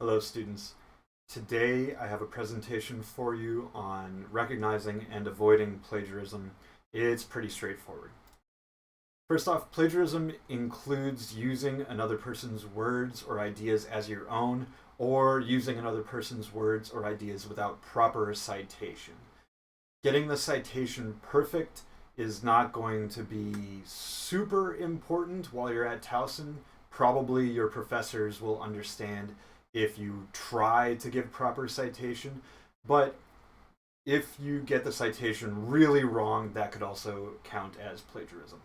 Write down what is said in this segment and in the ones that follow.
Hello students. Today I have a presentation for you on recognizing and avoiding plagiarism. It's pretty straightforward. First off, plagiarism includes using another person's words or ideas as your own, or using another person's words or ideas without proper citation. Getting the citation perfect is not going to be super important while you're at Towson. Probably your professors will understand if you try to give proper citation, but if you get the citation really wrong, that could also count as plagiarism.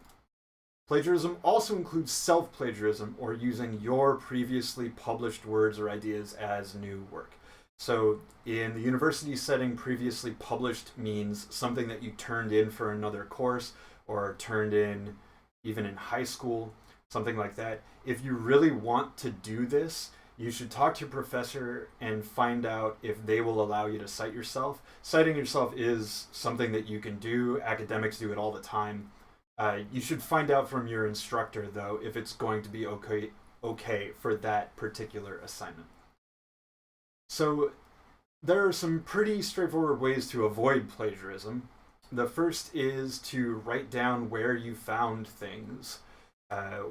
Plagiarism also includes self-plagiarism, or using your previously published words or ideas as new work. So in the university setting, previously published means something that you turned in for another course or turned in even in high school, something like that. If you really want to do this, you should talk to your professor and find out if they will allow you to cite yourself. Citing yourself is something that you can do. Academics do it all the time. You should find out from your instructor, though, if it's going to be okay for that particular assignment. So there are some pretty straightforward ways to avoid plagiarism. The first is to write down where you found things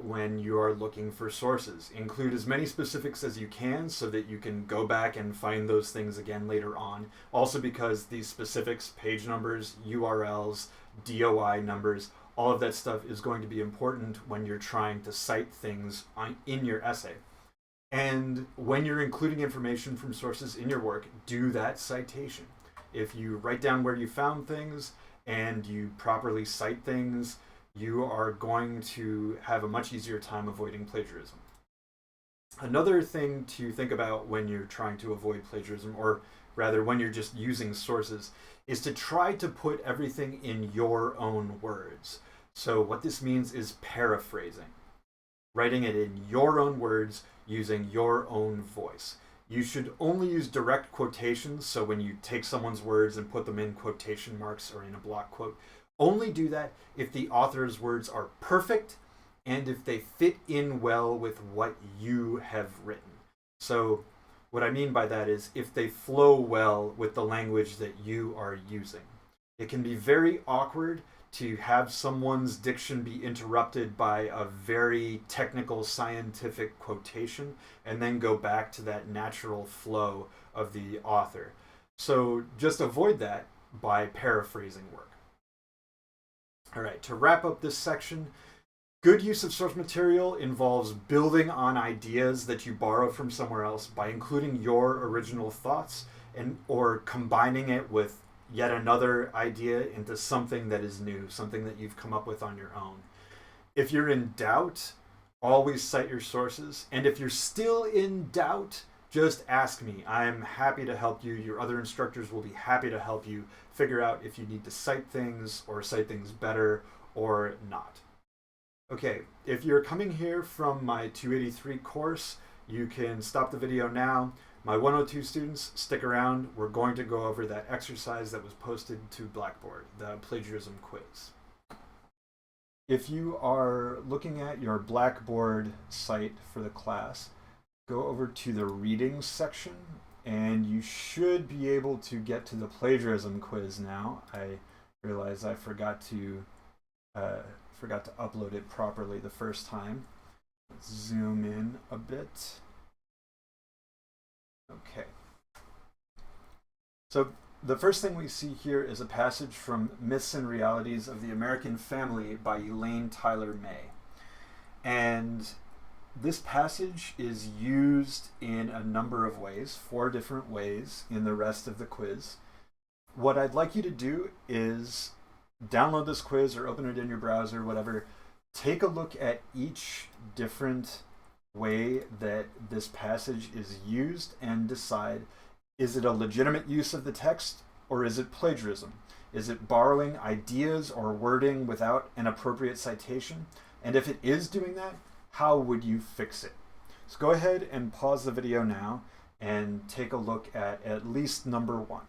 when you are looking for sources. Include as many specifics as you can so that you can go back and find those things again later on. Also because these specifics, page numbers, URLs, DOI numbers, all of that stuff is going to be important when you're trying to cite things in your essay. And when you're including information from sources in your work, do that citation. If you write down where you found things and you properly cite things, you are going to have a much easier time avoiding plagiarism. Another thing to think about when you're trying to avoid plagiarism, or rather when you're just using sources, is to try to put everything in your own words. So what this means is paraphrasing. Writing it in your own words, using your own voice. You should only use direct quotations, so when you take someone's words and put them in quotation marks or in a block quote, only do that if the author's words are perfect and if they fit in well with what you have written. So what I mean by that is if they flow well with the language that you are using. It can be very awkward to have someone's diction be interrupted by a very technical scientific quotation and then go back to that natural flow of the author. So just avoid that by paraphrasing work. All right, to wrap up this section, good use of source material involves building on ideas that you borrow from somewhere else by including your original thoughts or combining it with yet another idea into something that is new, something that you've come up with on your own. If you're in doubt, always cite your sources. And if you're still in doubt, just ask me. I'm happy to help you. Your other instructors will be happy to help you figure out if you need to cite things or cite things better or not. Okay, if you're coming here from my 283 course, you can stop the video now. My 102 students, stick around. We're going to go over that exercise that was posted to Blackboard, the plagiarism quiz. If you are looking at your Blackboard site for the class, go over to the readings section and you should be able to get to the plagiarism quiz now. I realize I forgot to upload it properly the first time. Let's zoom in a bit. Okay. So the first thing we see here is a passage from Myths and Realities of the American Family by Elaine Tyler May. And this passage is used in a number of ways, 4 different ways in the rest of the quiz. What I'd like you to do is download this quiz or open it in your browser, whatever. Take a look at each different way that this passage is used and decide, is it a legitimate use of the text or is it plagiarism? Is it borrowing ideas or wording without an appropriate citation? And if it is doing that, how would you fix it? So go ahead and pause the video now and take a look at least number 1.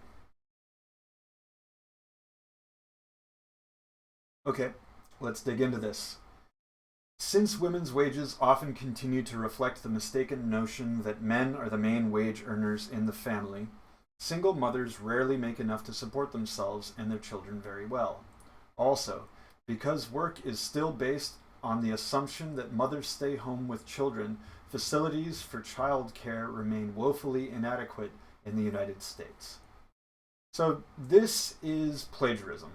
Okay, let's dig into this. Since women's wages often continue to reflect the mistaken notion that men are the main wage earners in the family, single mothers rarely make enough to support themselves and their children very well. Also, because work is still based on the assumption that mothers stay home with children, facilities for child care remain woefully inadequate in the United States. So this is plagiarism.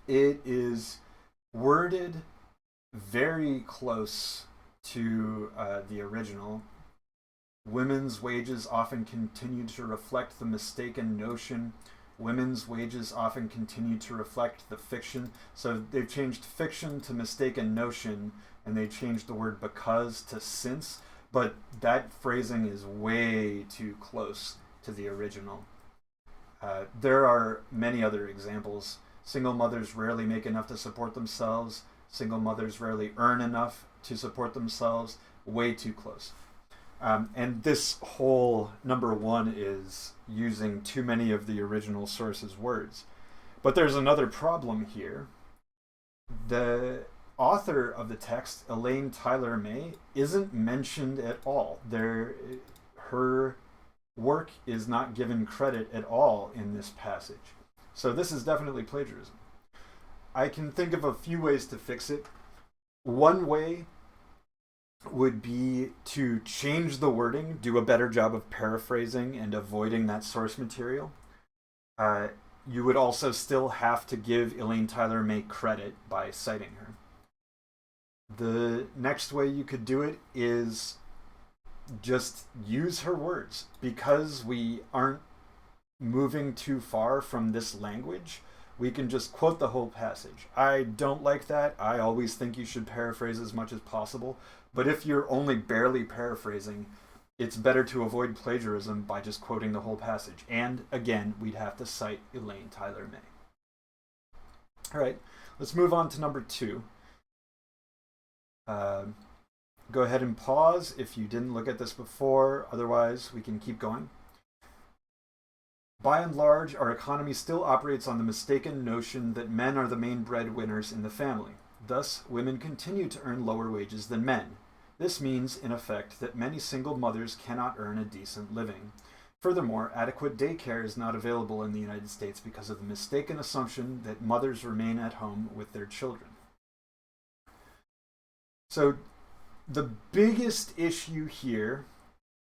It is worded very close to the original. Women's wages often continue to reflect the mistaken notion. Women's wages often continue to reflect the fiction. So they've changed fiction to mistaken notion, and they changed the word because to since, but that phrasing is way too close to the original. There are many other examples. Single mothers rarely make enough to support themselves. Single mothers rarely earn enough to support themselves. Way too close. And this whole number one is using too many of the original source's words. But there's another problem here. The author of the text, Elaine Tyler May, isn't mentioned at all. Her work is not given credit at all in this passage. So this is definitely plagiarism. I can think of a few ways to fix it. One way would be to change the wording, do a better job of paraphrasing and avoiding that source material. You would also still have to give Elaine Tyler May credit by citing her. The next way you could do it is just use her words. Because we aren't moving too far from this language, we can just quote the whole passage. I don't like that. I always think you should paraphrase as much as possible. But if you're only barely paraphrasing, it's better to avoid plagiarism by just quoting the whole passage. And again, we'd have to cite Elaine Tyler May. All right, let's move on to number 2. Go ahead and pause if you didn't look at this before. Otherwise, we can keep going. By and large, our economy still operates on the mistaken notion that men are the main breadwinners in the family. Thus, women continue to earn lower wages than men. This means, in effect, that many single mothers cannot earn a decent living. Furthermore, adequate daycare is not available in the United States because of the mistaken assumption that mothers remain at home with their children. So, the biggest issue here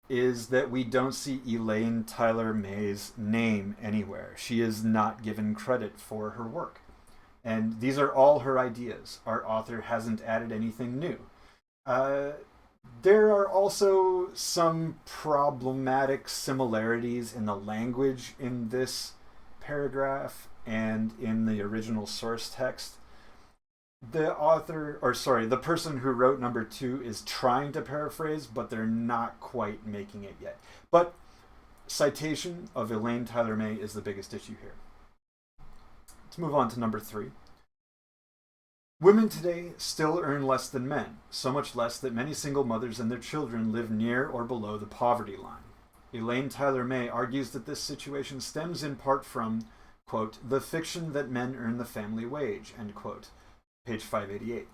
is that we don't see Elaine Tyler May's name anywhere. She is not given credit for her work. And these are all her ideas. Our author hasn't added anything new. There are also some problematic similarities in the language in this paragraph and in the original source text. The person who wrote number 2 is trying to paraphrase, but they're not quite making it yet. But citation of Elaine Tyler May is the biggest issue here. Let's move on to number 3. Women today still earn less than men, so much less that many single mothers and their children live near or below the poverty line. Elaine Tyler May argues that this situation stems in part from, quote, the fiction that men earn the family wage, end quote. Page 588.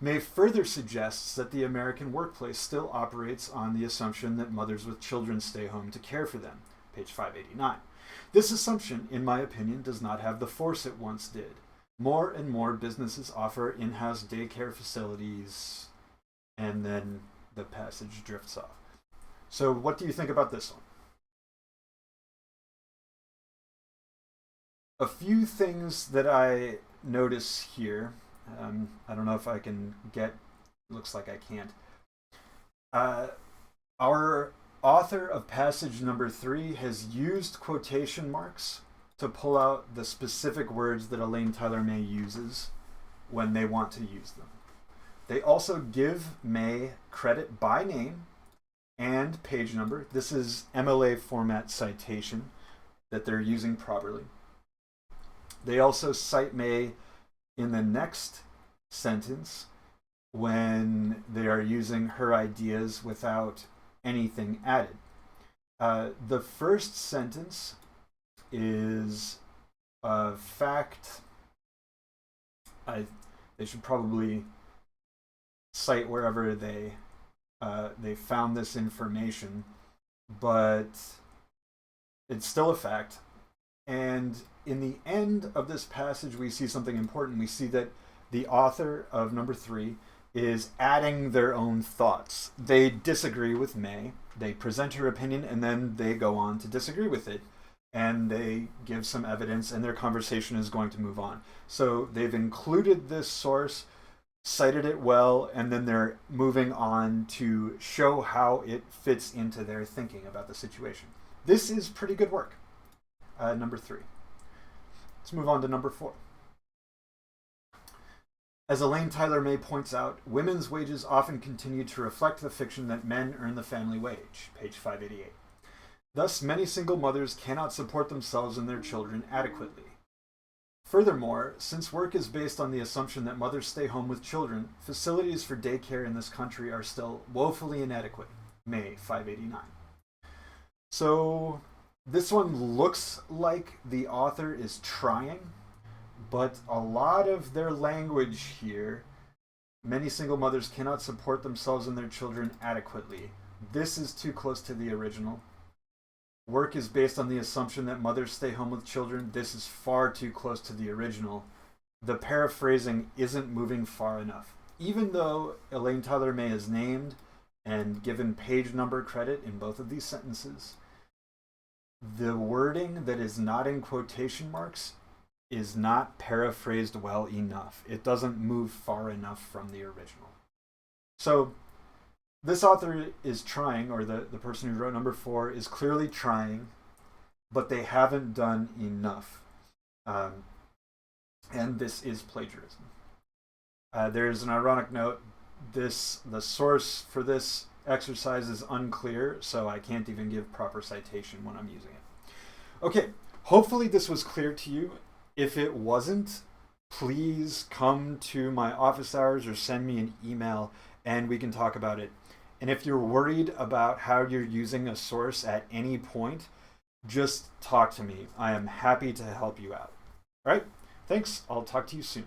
May further suggests that the American workplace still operates on the assumption that mothers with children stay home to care for them. Page 589. This assumption, in my opinion, does not have the force it once did. More and more businesses offer in-house daycare facilities, and then the passage drifts off. So what do you think about this one? A few things that I notice here. I don't know if I can get, looks like I can't. Our author of passage number 3 has used quotation marks to pull out the specific words that Elaine Tyler May uses when they want to use them. They also give May credit by name and page number. This is MLA format citation that they're using properly. They also cite May in the next sentence when they are using her ideas without anything added. The first sentence is a fact. They should probably cite wherever they found this information, but it's still a fact. And in the end of this passage, we see something important. We see that the author of number 3 is adding their own thoughts. They disagree with May. They present her opinion, and then they go on to disagree with it. And they give some evidence, and their conversation is going to move on. So they've included this source, cited it well, and then they're moving on to show how it fits into their thinking about the situation. This is pretty good work. Number 3. Let's move on to number 4. As Elaine Tyler May points out, women's wages often continue to reflect the fiction that men earn the family wage, page 588. Thus, many single mothers cannot support themselves and their children adequately. Furthermore, since work is based on the assumption that mothers stay home with children, facilities for daycare in this country are still woefully inadequate, May 589. So this one looks like the author is trying, but a lot of their language here, many single mothers cannot support themselves and their children adequately. This is too close to the original. Work is based on the assumption that mothers stay home with children. This is far too close to the original. The paraphrasing isn't moving far enough. Even though Elaine Tyler May is named and given page number credit in both of these sentences, the wording that is not in quotation marks is not paraphrased well enough. It doesn't move far enough from the original. So this author is trying, or the person who wrote number 4 is clearly trying, but they haven't done enough. And this is plagiarism. There's an ironic note. The source for this exercise is unclear, so I can't even give proper citation when I'm using it. Okay, hopefully this was clear to you. If it wasn't, please come to my office hours or send me an email and we can talk about it. And if you're worried about how you're using a source at any point, just talk to me. I am happy to help you out. All right, thanks. I'll talk to you soon.